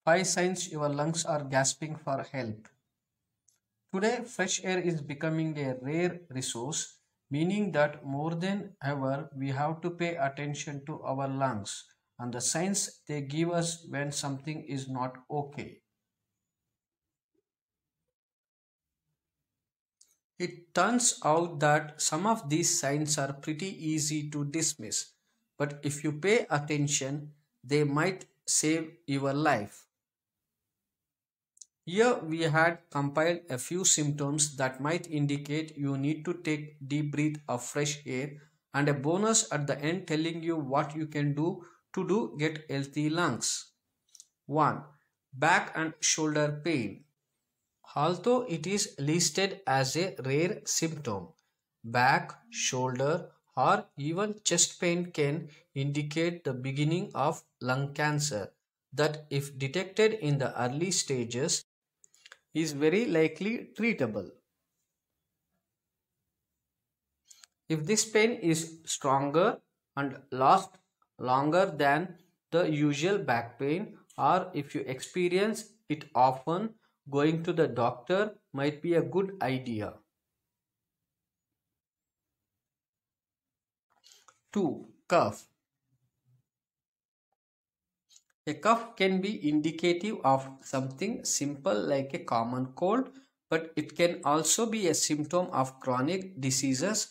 5 signs your lungs are gasping for help. Today, fresh air is becoming a rare resource, meaning that more than ever we have to pay attention to our lungs and the signs they give us when something is not okay. It turns out that some of these signs are pretty easy to dismiss, but if you pay attention, they might save your life. Here we had compiled a few symptoms that might indicate you need to take deep breath of fresh air and a bonus at the end telling you what you can do to get healthy lungs. 1. Back and shoulder pain. Although it is listed as a rare symptom, back, shoulder, or even chest pain can indicate the beginning of lung cancer that, if detected in the early stages, is very likely treatable. If this pain is stronger and lasts longer than the usual back pain, or if you experience it often, going to the doctor might be a good idea. 2. Cough. A cough can be indicative of something simple like a common cold, but it can also be a symptom of chronic diseases.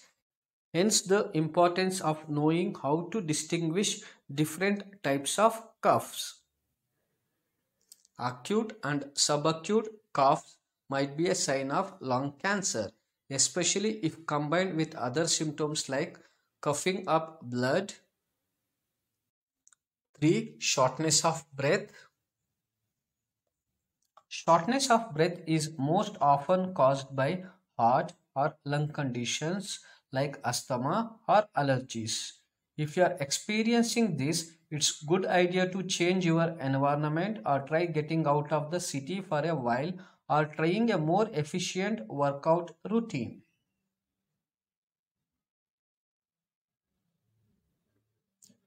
Hence, the importance of knowing how to distinguish different types of coughs. Acute and subacute coughs might be a sign of lung cancer, especially if combined with other symptoms like coughing up blood. 3. Shortness of breath. Shortness of breath is most often caused by heart or lung conditions like asthma or allergies. If you are experiencing this, it's good idea to change your environment or try getting out of the city for a while or trying a more efficient workout routine.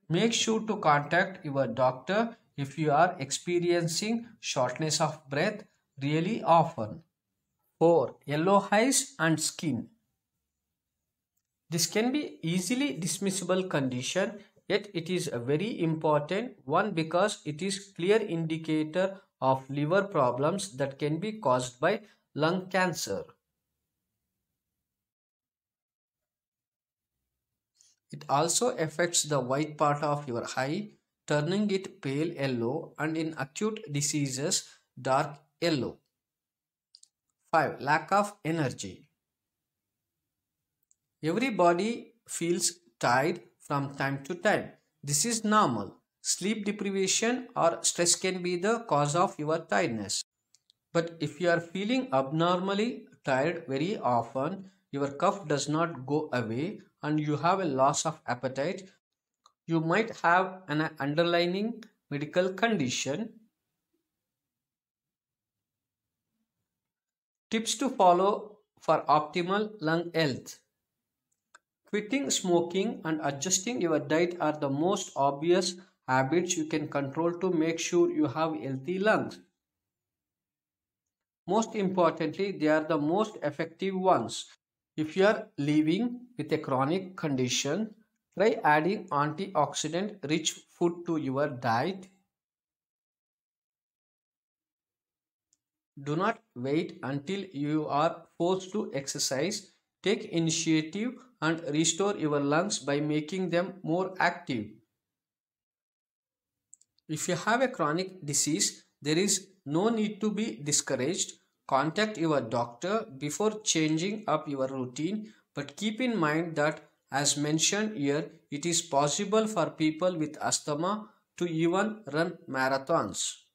Make sure to contact your doctor if you are experiencing shortness of breath really often. 4. Yellow eyes and skin. This can be easily dismissible condition, yet it is a very important one because it is clear indicator of liver problems that can be caused by lung cancer. It also affects the white part of your eye, turning it pale yellow and in acute diseases dark yellow. 5. Lack of energy. Everybody feels tired from time to time. This is normal. Sleep deprivation or stress can be the cause of your tiredness. But if you are feeling abnormally tired very often, your cough does not go away, and you have a loss of appetite, you might have an underlying medical condition. Tips to follow for optimal lung health. Quitting smoking and adjusting your diet are the most obvious habits you can control to make sure you have healthy lungs. Most importantly, they are the most effective ones. If you are living with a chronic condition, try adding antioxidant rich food to your diet. Do not wait until you are forced to exercise. Take initiative and restore your lungs by making them more active. If you have a chronic disease, there is no need to be discouraged. Contact your doctor before changing up your routine, but keep in mind that, as mentioned here, it is possible for people with asthma to even run marathons.